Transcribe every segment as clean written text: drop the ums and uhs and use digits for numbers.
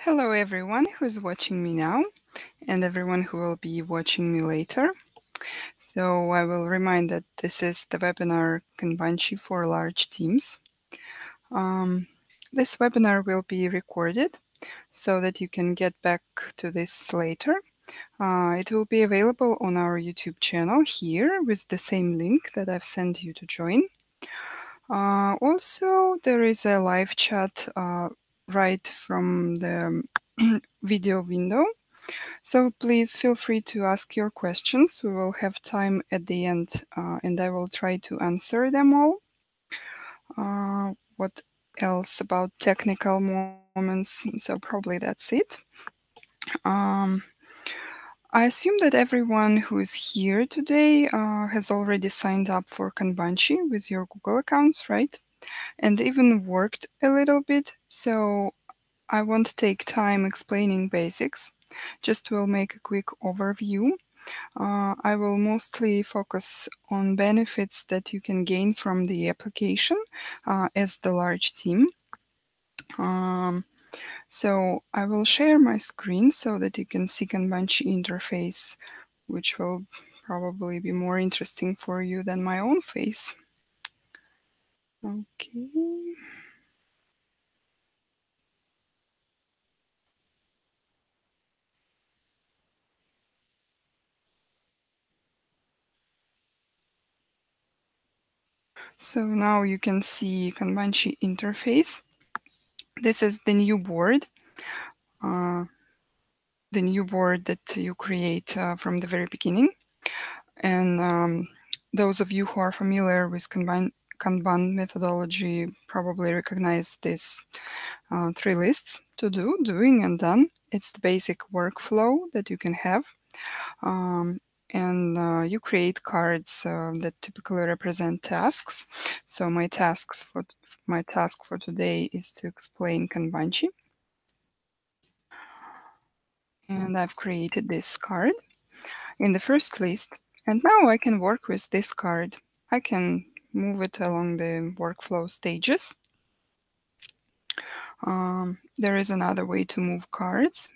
Hello everyone who is watching me now and everyone who will be watching me later. So I will remind that this is the webinar Kanbanchi for large teams. Um, this webinar will be recorded so that you can get back to this later. It will be available on our YouTube channel here with the same link that I've sent you to join. Also, there is a live chat right from the video window. So please feel free to ask your questions. We will have time at the end and I will try to answer them all. What else about technical moments? So probably that's it. Um, I assume that everyone who is here today has already signed up for Kanbanchi with your Google accounts, right? And even worked a little bit. So I won't take time explaining basics. Just will make a quick overview. I will mostly focus on benefits that you can gain from the application as the large team. Um, so I will share my screen so that you can see Kanbanchi interface, which will probably be more interesting for you than my own face. Okay. So now you can see Kanbanchi interface. This is the new board. The new board that you create from the very beginning. And those of you who are familiar with Kanban methodology probably recognize these three lists: to do, doing, and done. It's the basic workflow that you can have. And you create cards that typically represent tasks. So my task for today is to explain Kanbanchi. And I've created this card in the first list. And now I can work with this card. I can move it along the workflow stages. There is another way to move cards.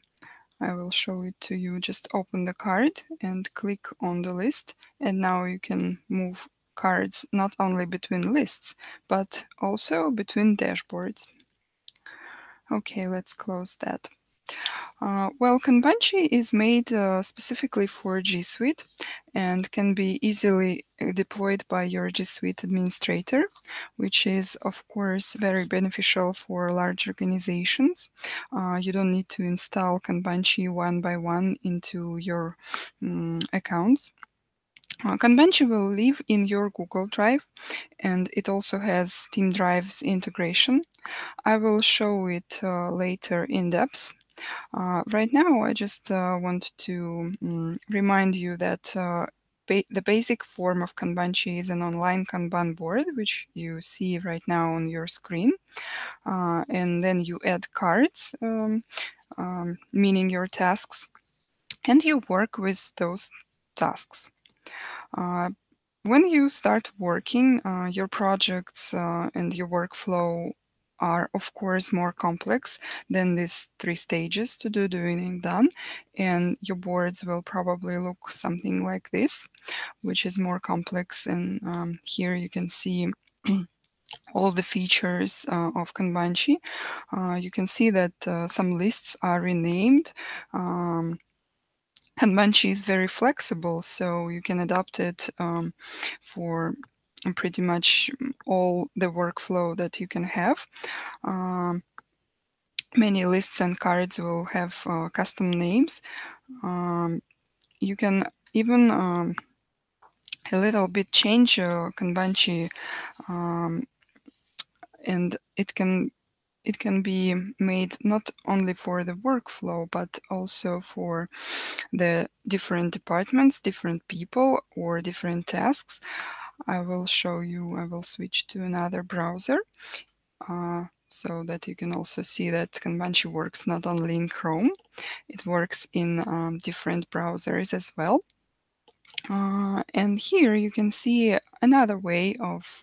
I will show it to you. Just open the card and click on the list. And now you can move cards not only between lists, but also between dashboards. Okay, let's close that. Well, Kanbanchi is made specifically for G Suite and can be easily deployed by your G Suite administrator, which is, of course, very beneficial for large organizations. You don't need to install Kanbanchi one by one into your accounts. Kanbanchi will live in your Google Drive, and it also has Team Drive's integration. I will show it later in depth. Right now, I just want to remind you that the basic form of Kanbanchi is an online Kanban board, which you see right now on your screen. And then you add cards, meaning your tasks, and you work with those tasks. Uh, when you start working, your projects and your workflow are, of course, more complex than these three stages: to do, doing, and done. And your boards will probably look something like this, which is more complex. And here you can see all the features of Kanbanchi. You can see that some lists are renamed. Kanbanchi is very flexible, so you can adapt it for pretty much all the workflow that you can have. Um, Many lists and cards will have custom names. You can even a little bit change Kanbanchi, and it can be made not only for the workflow, but also for the different departments, different people, or different tasks. I will show you, I will switch to another browser so that you can also see that Kanbanchi works not only in Chrome, it works in different browsers as well. And here you can see another way of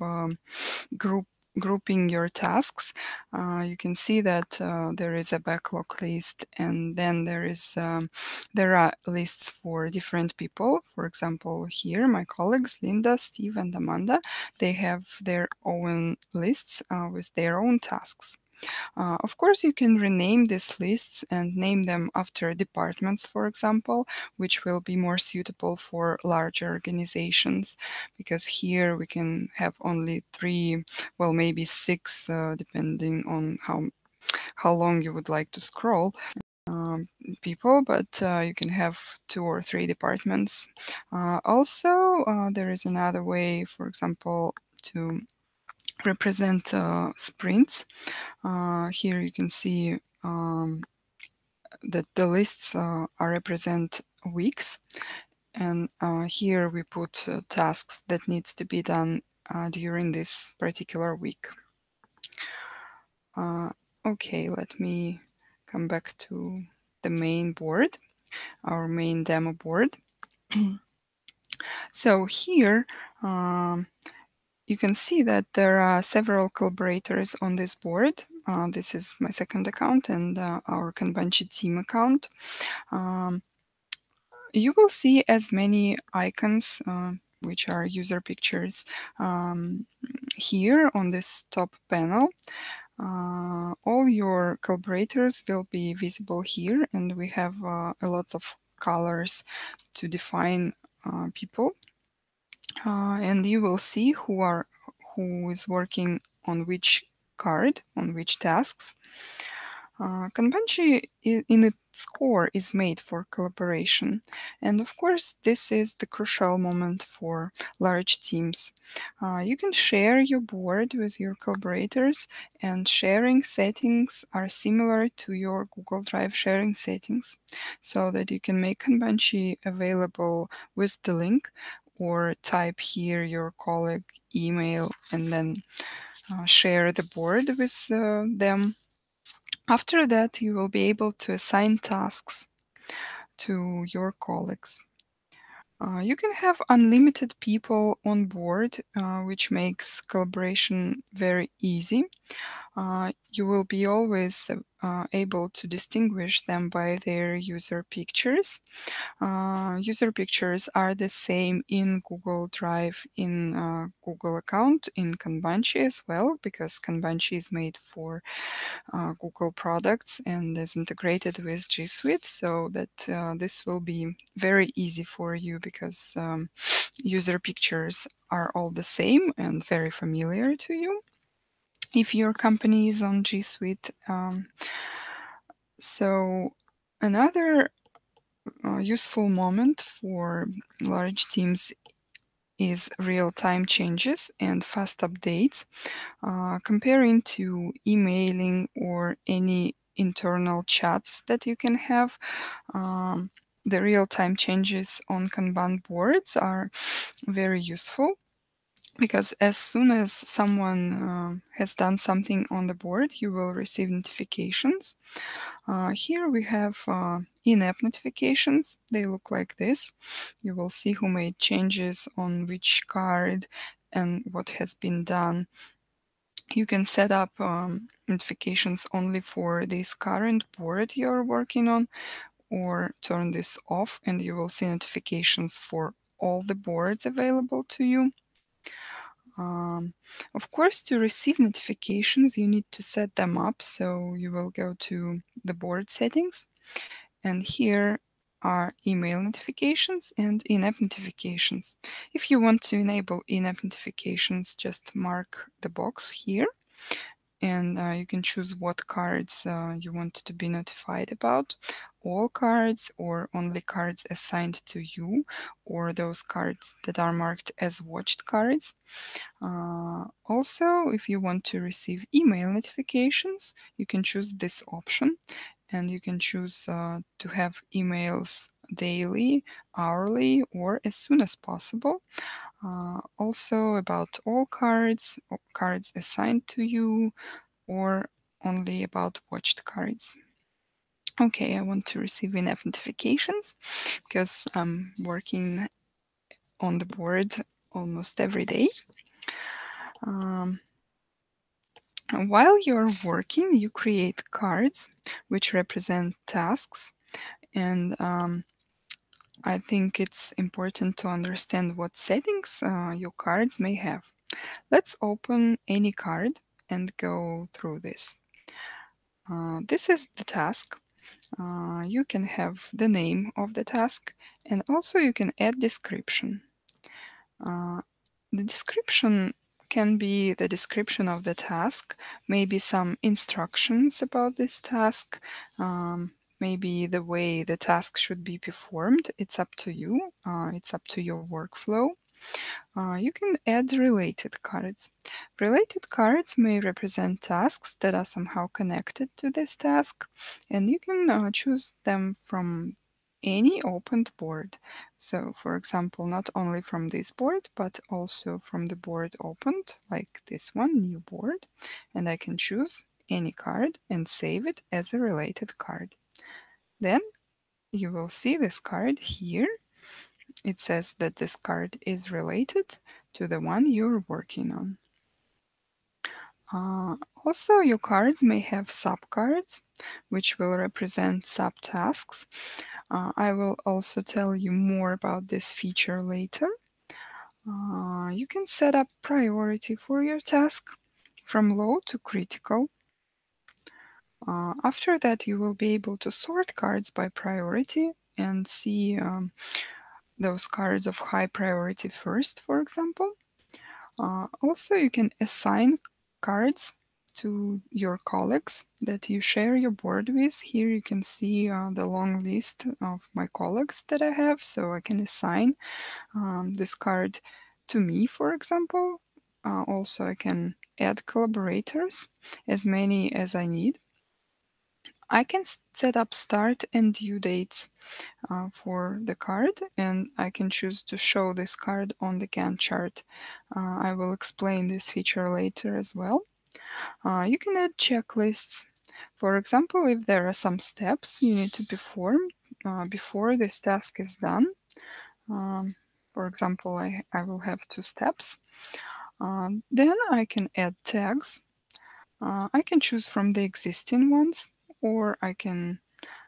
grouping your tasks, you can see that there is a backlog list, and then there are lists for different people. For example, here my colleagues Linda, Steve, and Amanda, they have their own lists with their own tasks. Of course, you can rename these lists and name them after departments, for example, which will be more suitable for larger organizations, because here we can have only three, well, maybe six, depending on how long you would like to scroll. People, but you can have two or three departments. Also, there is another way, for example, to represent sprints. Here you can see that the lists are represent weeks, and here we put tasks that needs to be done during this particular week. Okay, let me come back to the main board, our main demo board. So here you can see that there are several collaborators on this board. This is my second account and our Kanbanchi team account. You will see as many icons, which are user pictures, here on this top panel. All your collaborators will be visible here, and we have a lot of colors to define people. And you will see who is working on which card, on which tasks. Kanbanchi in its core is made for collaboration, and of course this is the crucial moment for large teams. You can share your board with your collaborators, and sharing settings are similar to your Google Drive sharing settings, so that you can make Kanbanchi available with the link, or type here your colleague email and then share the board with them. After that, you will be able to assign tasks to your colleagues. You can have unlimited people on board, which makes collaboration very easy. You will be always able to distinguish them by their user pictures. User pictures are the same in Google Drive, in Google account, in Kanbanchi as well, because Kanbanchi is made for Google products and is integrated with G Suite, so that this will be very easy for you, because user pictures are all the same and very familiar to you if your company is on G Suite. So another useful moment for large teams is real-time changes and fast updates. Comparing to emailing or any internal chats that you can have, the real-time changes on Kanban boards are very useful, because as soon as someone has done something on the board, you will receive notifications. Here we have in-app notifications. They look like this. You will see who made changes on which card and what has been done. You can set up notifications only for this current board you're working on, or turn this off and you will see notifications for all the boards available to you. Of course, to receive notifications, you need to set them up. So you will go to the board settings, and here are email notifications and in-app notifications. If you want to enable in-app notifications, just mark the box here, and you can choose what cards you want to be notified about. All cards, or only cards assigned to you, or those cards that are marked as watched cards. Also, if you want to receive email notifications, you can choose this option, and you can choose to have emails daily, hourly, or as soon as possible. Also about all cards, or cards assigned to you, or only about watched cards. Okay, I want to receive in-app notifications because I'm working on the board almost every day. Um, While you're working, you create cards which represent tasks, and I think it's important to understand what settings your cards may have. Let's open any card and go through this. This is the task. You can have the name of the task, and also you can add description. Uh, the description can be the description of the task, maybe some instructions about this task, maybe the way the task should be performed. It's up to you, it's up to your workflow. You can add related cards. Related cards may represent tasks that are somehow connected to this task, and you can choose them from any opened board. So, for example, not only from this board, but also from the board opened, like this one, new board, and I can choose any card and save it as a related card. Then you will see this card here. It says that this card is related to the one you're working on. Also, your cards may have subcards, which will represent subtasks. I will also tell you more about this feature later. You can set up priority for your task from low to critical. After that, you will be able to sort cards by priority and see those cards of high priority first, for example. Also, you can assign cards to your colleagues that you share your board with. Here you can see the long list of my colleagues that I have, so I can assign this card to me, for example. Also, I can add collaborators, as many as I need. I can set up start and due dates for the card, and I can choose to show this card on the Gantt chart. I will explain this feature later as well. You can add checklists. For example, if there are some steps you need to perform before this task is done. Um, for example, I will have two steps. Then I can add tags. I can choose from the existing ones, or I can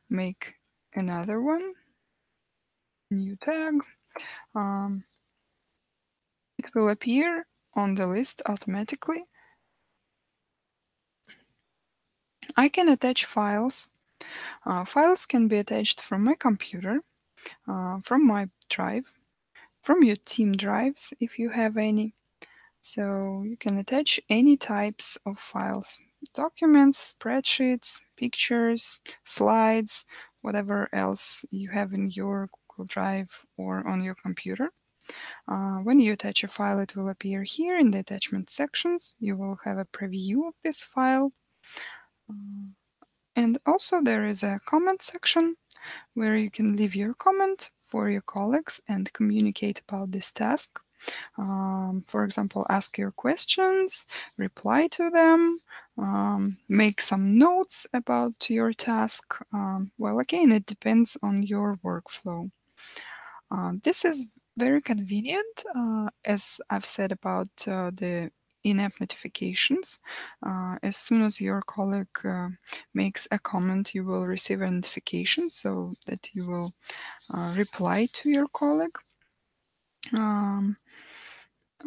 make another one, new tag. Um, it will appear on the list automatically. I can attach files. Files can be attached from my computer, from my drive, from your team drives if you have any. So you can attach any types of files, documents, spreadsheets, pictures, slides, whatever else you have in your Google Drive or on your computer. When you attach a file, it will appear here in the attachment sections. You will have a preview of this file. And also there is a comment section where you can leave your comment for your colleagues and communicate about this task. For example, ask your questions, reply to them, make some notes about your task. Well, again, it depends on your workflow. This is very convenient, as I've said about the in-app notifications. As soon as your colleague makes a comment, you will receive a notification so that you will reply to your colleague. Um,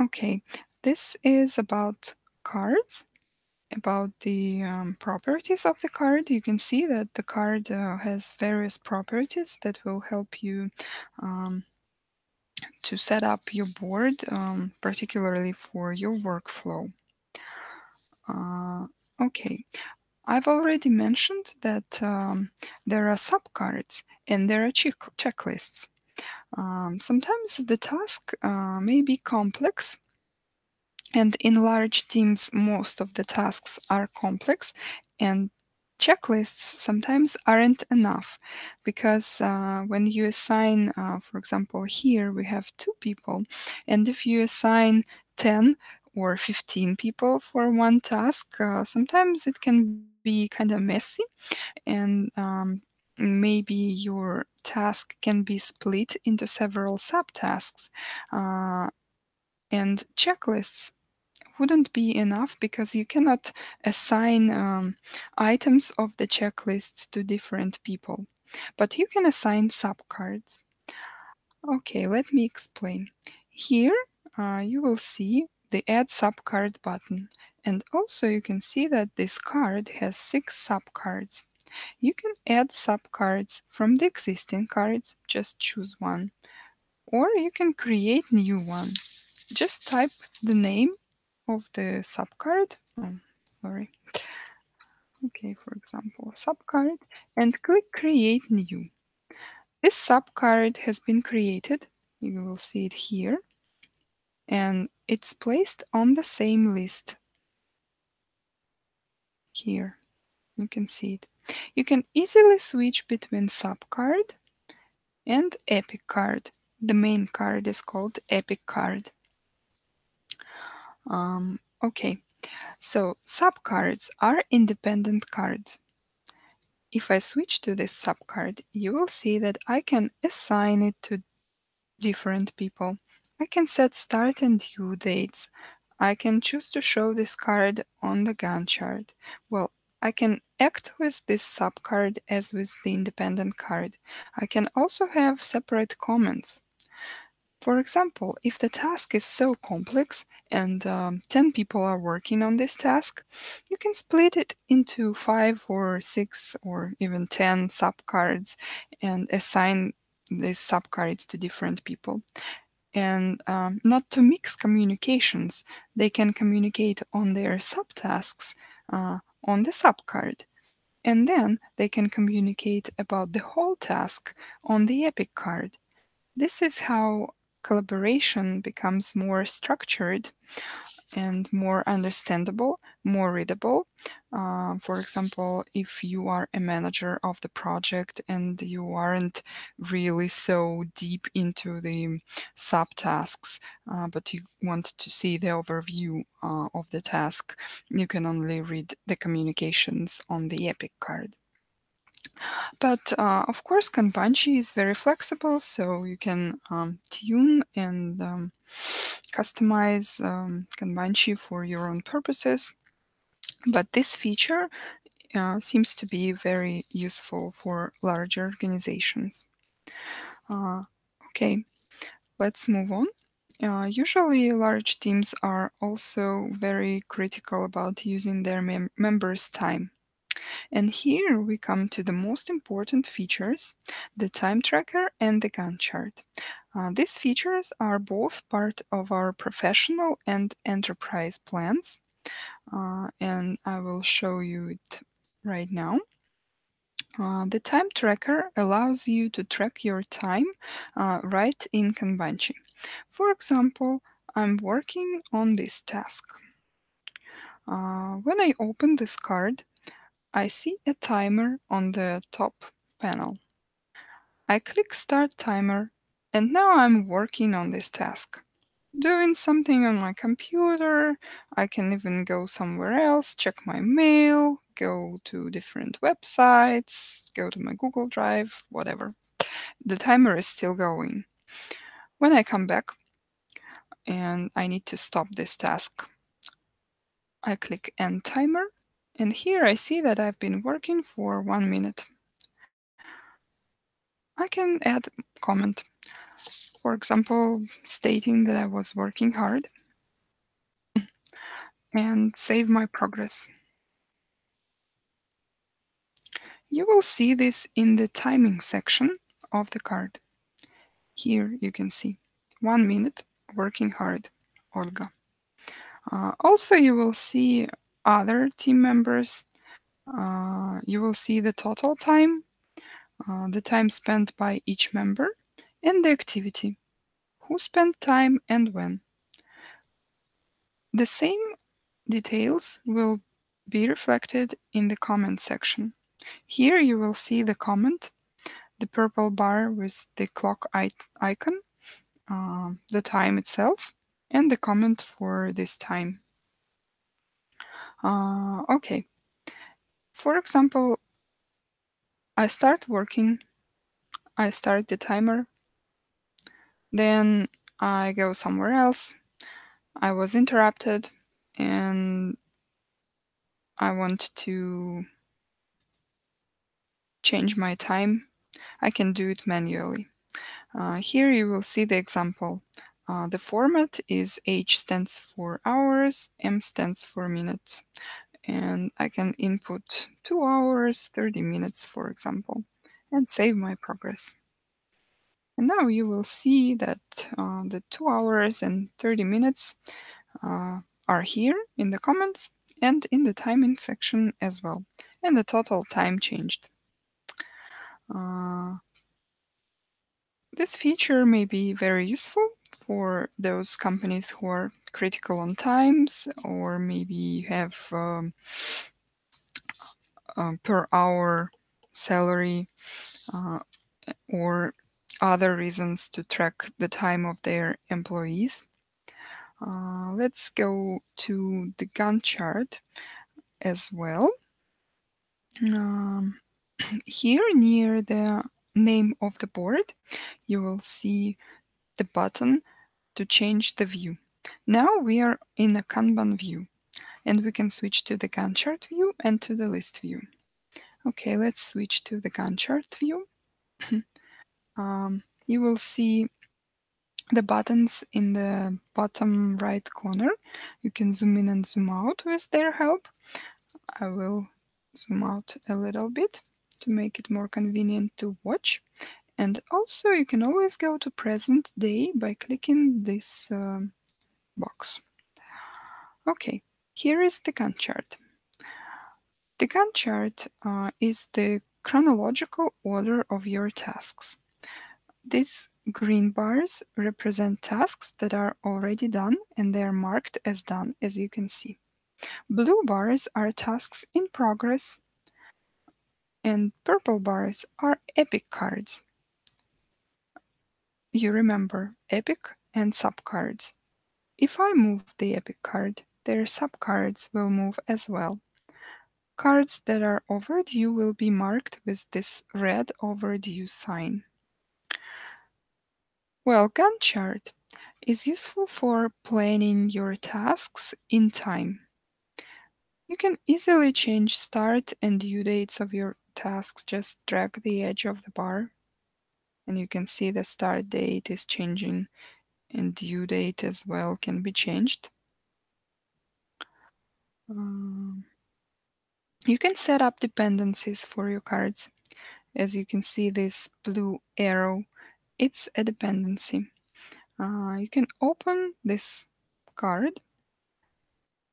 okay, this is about cards. About the properties of the card, you can see that the card has various properties that will help you um, to set up your board, particularly for your workflow. Uh, okay, I've already mentioned that there are subcards and there are checklists. Sometimes the task may be complex, and in large teams, most of the tasks are complex, and checklists sometimes aren't enough because when you assign, for example, here we have two people, and if you assign 10 or 15 people for one task, sometimes it can be kind of messy, and maybe your task can be split into several subtasks. And checklists wouldn't be enough because you cannot assign items of the checklists to different people. But you can assign subcards. Okay, let me explain. Here you will see the Add Subcard button. And also you can see that this card has 6 subcards. You can add subcards from the existing cards, just choose one. Or you can create new one. Just type the name of the subcard. Oh, sorry. Okay, for example, subcard, and click Create New. This subcard has been created. You will see it here. And it's placed on the same list here. You can see it. You can easily switch between subcard and epic card. The main card is called epic card. Okay, so subcards are independent cards. If I switch to this subcard, you will see that I can assign it to different people. I can set start and due dates. I can choose to show this card on the Gantt chart. Well, I can act with this subcard as with the independent card. I can also have separate comments. For example, if the task is so complex and 10 people are working on this task, you can split it into 5 or 6 or even 10 subcards and assign these subcards to different people. And not to mix communications, they can communicate on their subtasks on the subcard. And then they can communicate about the whole task on the epic card. This is how collaboration becomes more structured and more understandable, more readable. For example, if you are a manager of the project and you aren't really so deep into the subtasks, but you want to see the overview of the task, you can only read the communications on the Epic card. But of course, Kanbanchi is very flexible, so you can tune and customize Kanbanchi for your own purposes. But this feature seems to be very useful for larger organizations. Okay, let's move on. Usually, large teams are also very critical about using their members' time. And here we come to the most important features, the time tracker and the Gantt chart. These features are both part of our professional and enterprise plans, and I will show you it right now. The time tracker allows you to track your time right in Kanbanchi. For example, I'm working on this task. When I open this card, I see a timer on the top panel. I click Start Timer, and now I'm working on this task. Doing something on my computer, I can even go somewhere else, check my mail, go to different websites, go to my Google Drive, whatever. The timer is still going. When I come back and I need to stop this task, I click End Timer, and here I see that I've been working for 1 minute. I can add comment, for example, stating that I was working hard and save my progress. You will see this in the timing section of the card. Here you can see 1 minute working hard, Olga. Also, you will see other team members. You will see the total time, the time spent by each member, and the activity, who spent time and when. The same details will be reflected in the comment section. Here you will see the comment, the purple bar with the clock icon, the time itself, and the comment for this time. Okay, for example, I start working, I start the timer, then I go somewhere else, I was interrupted, and I want to change my time, I can do it manually. Here you will see the example. The format is H stands for hours, M stands for minutes. And I can input 2 hours, 30 minutes, for example, and save my progress. And now you will see that the 2 hours and 30 minutes are here in the comments and in the timing section as well. And the total time changed. Uh, this feature may be very useful for those companies who are critical on times, or maybe have per hour salary, uh, or other reasons to track the time of their employees. Let's go to the Gantt chart as well. Um, Here near the name of the board, you will see the button to change the view. Now we are in a Kanban view, and we can switch to the Gantt chart view and to the list view. Okay, let's switch to the Gantt chart view. You will see the buttons in the bottom right corner. You can zoom in and zoom out with their help. I will zoom out a little bit to make it more convenient to watch. And also you can always go to present day by clicking this box. Okay, here is the Gantt chart. The Gantt chart is the chronological order of your tasks. These green bars represent tasks that are already done, and they are marked as done, as you can see. Blue bars are tasks in progress, and purple bars are epic cards. You remember epic and subcards. If I move the epic card, their subcards will move as well. Cards that are overdue will be marked with this red overdue sign. Well, Gantt chart is useful for planning your tasks in time. You can easily change start and due dates of your tasks. Just drag the edge of the bar, and you can see the start date is changing, and due date as well can be changed. You can set up dependencies for your cards. As you can see, this blue arrow, it's a dependency. You can open this card,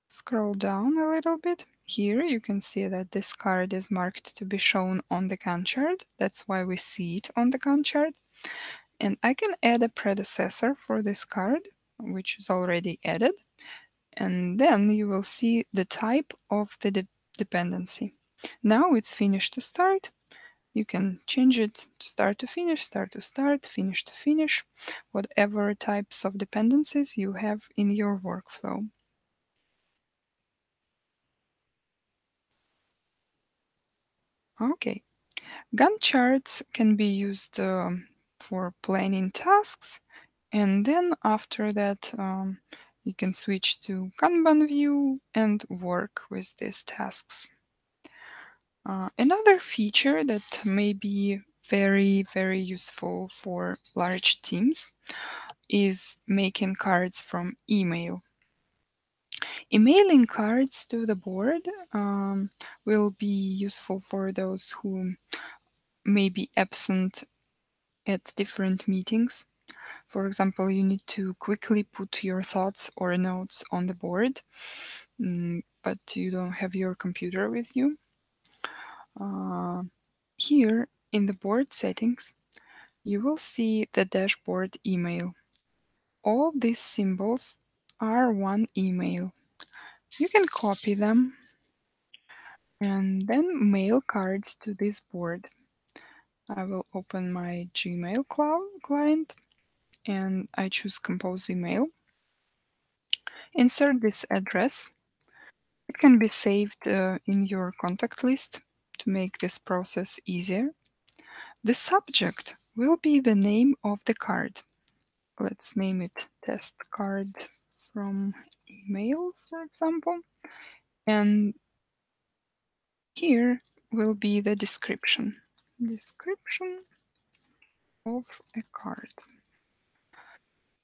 scroll down a little bit. Here you can see that this card is marked to be shown on the Gantt chart. That's why we see it on the Gantt chart. And I can add a predecessor for this card, which is already added. And then you will see the type of the dependency. Now it's finished to start. You can change it to start to finish, start to start, finish to finish, whatever types of dependencies you have in your workflow. Okay, Gantt charts can be used for planning tasks, and then after that you can switch to Kanban view and work with these tasks. Another feature that may be very, very useful for large teams is making cards from email. Emailing cards to the board will be useful for those who may be absent at different meetings. For example, you need to quickly put your thoughts or notes on the board, but you don't have your computer with you. Here in the board settings, you will see the dashboard email. All these symbols are one email. You can copy them and then mail cards to this board. I will open my Gmail client and I choose Compose Email. Insert this address. It can be saved in your contact list to make this process easier. The subject will be the name of the card. Let's name it test card from email, for example. And here will be the description. Description of a card.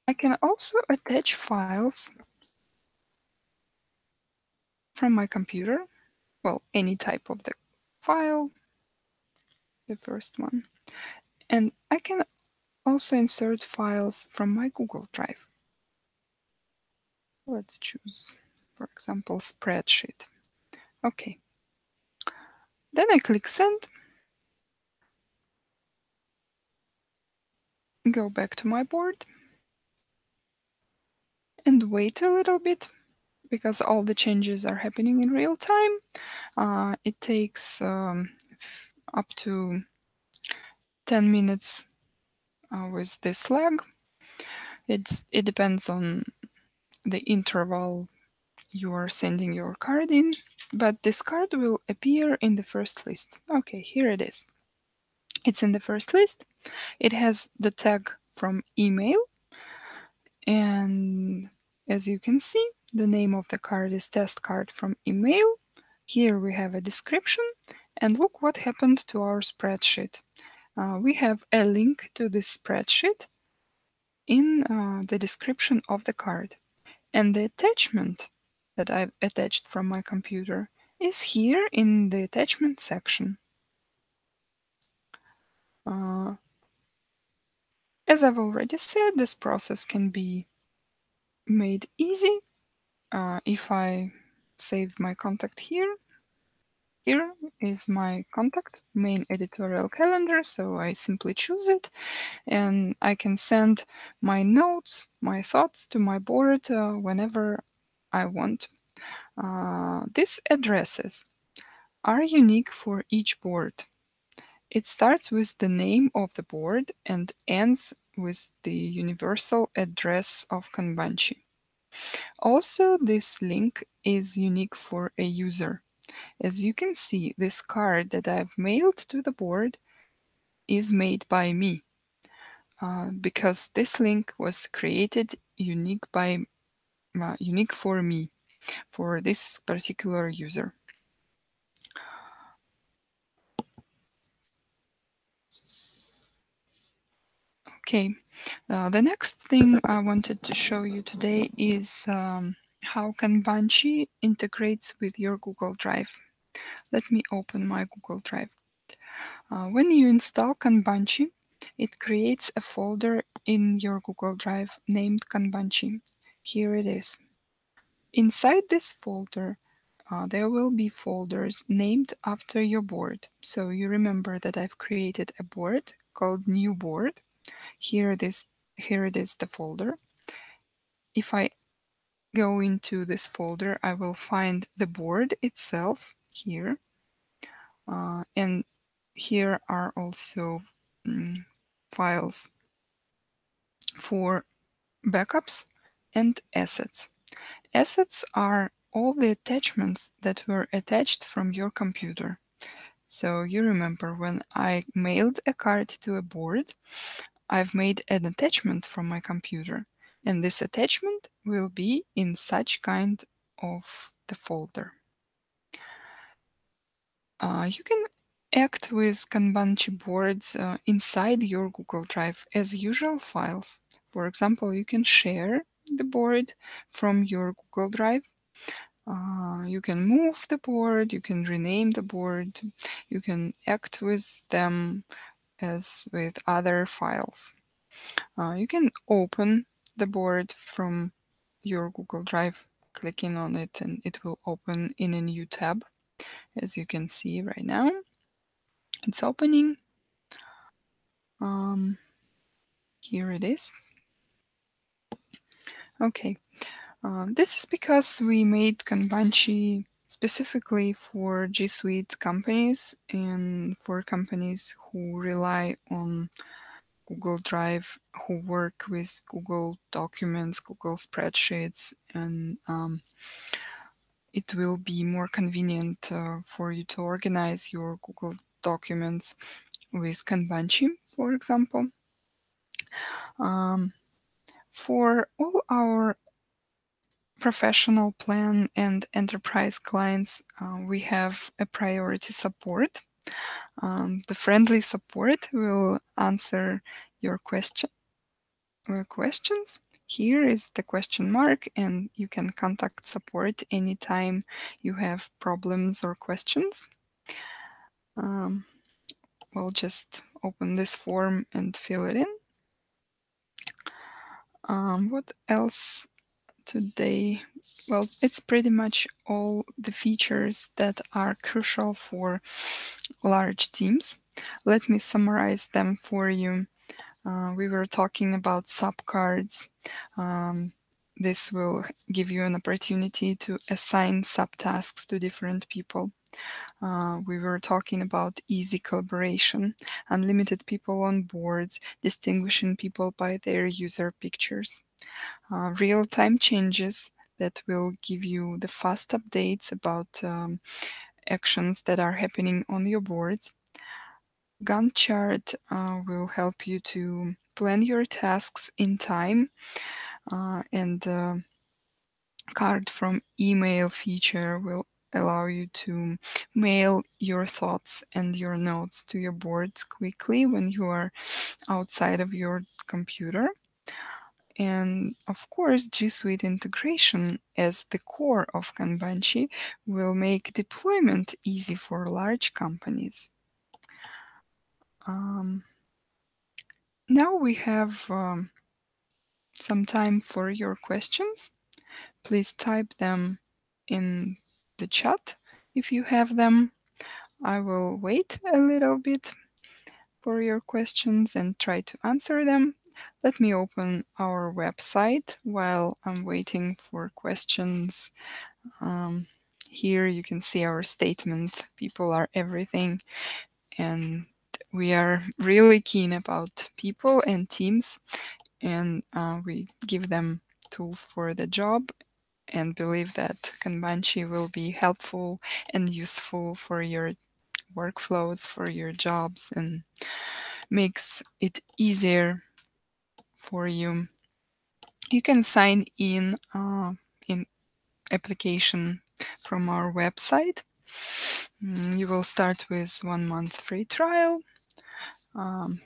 I can also attach files from my computer. Well, any type of the file, the first one. And I can also insert files from my Google Drive. Let's choose, for example, spreadsheet. Okay. Then I click send, go back to my board, and wait a little bit because all the changes are happening in real time. It takes up to 10 minutes with this lag. It depends on the interval you are sending your card in, but this card will appear in the first list. Okay, here it is. It's in the first list. It has the tag from email, and as you can see, the name of the card is test card from email. Here we have a description, and look what happened to our spreadsheet. We have a link to this spreadsheet in the description of the card. And the attachment that I've attached from my computer is here in the attachment section. Uh, as I've already said, this process can be made easy if I save my contact here. Here is my contact main editorial calendar, so I simply choose it and I can send my notes, my thoughts to my board whenever I want. These addresses are unique for each board. It starts with the name of the board and ends with the universal address of Kanbanchi. Also, this link is unique for a user. As you can see, this card that I've mailed to the board is made by me because this link was created unique for me, for this particular user. Okay, the next thing I wanted to show you today is how Kanbanchi integrates with your Google Drive. Let me open my Google Drive. When you install Kanbanchi, it creates a folder in your Google Drive named Kanbanchi. Here it is. Inside this folder, there will be folders named after your board. So you remember that I've created a board called New Board. Here it is, the folder. If I go into this folder, I will find the board itself here. And here are also files for backups and assets. Assets are all the attachments that were attached from your computer. So you remember when I mailed a card to a board, I've made an attachment from my computer, and this attachment will be in such kind of the folder. You can act with Kanbanchi boards inside your Google Drive as usual files. For example, you can share the board from your Google Drive. You can move the board, you can rename the board, you can act with them as with other files. You can open the board from your Google Drive, clicking on it, and it will open in a new tab, as you can see right now. It's opening. Here it is. Okay, this is because we made Kanbanchi specifically for G Suite companies and for companies who rely on Google Drive, who work with Google Documents, Google Spreadsheets, and it will be more convenient for you to organize your Google Documents with Kanbanchi, for example. For all our professional plan and enterprise clients, we have a priority support. The friendly support will answer your questions. Here is the question mark, and you can contact support anytime you have problems or questions. Um, we'll just open this form and fill it in. What else today? Well, it's pretty much all the features that are crucial for large teams. Let me summarize them for you. We were talking about subcards. Um, this will give you an opportunity to assign subtasks to different people. We were talking about easy collaboration, unlimited people on boards, distinguishing people by their user pictures, real-time changes that will give you the fast updates about actions that are happening on your boards. Gantt chart will help you to plan your tasks in time, and card from email feature will allow you to mail your thoughts and your notes to your boards quickly when you are outside of your computer. And of course, G Suite integration as the core of Kanbanchi will make deployment easy for large companies. Um, Now we have some time for your questions. Please type them in the chat if you have them. I will wait a little bit for your questions and try to answer them. Let me open our website while I'm waiting for questions. Um, Here you can see our statement, people are everything, and we are really keen about people and teams, and we give them tools for the job and believe that Kanbanchi will be helpful and useful for your workflows, for your jobs, and makes it easier for you. You can sign in application from our website. You will start with 1 month free trial. Um,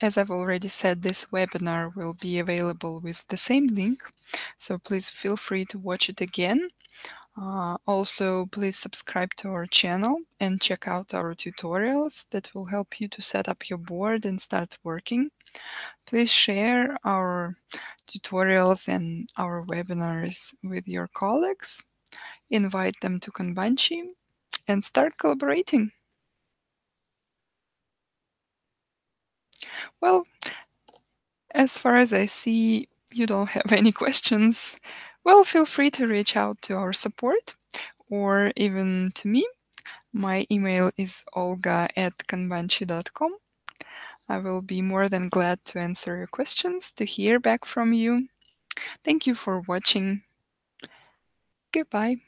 as I've already said, this webinar will be available with the same link, so please feel free to watch it again. Also, please subscribe to our channel and check out our tutorials that will help you to set up your board and start working. Please share our tutorials and our webinars with your colleagues. Invite them to Kanbanchi and start collaborating. Well, as far as I see, you don't have any questions. Well, feel free to reach out to our support or even to me. My email is olga@kanbanchi.com. I will be more than glad to answer your questions, to hear back from you. Thank you for watching. Goodbye.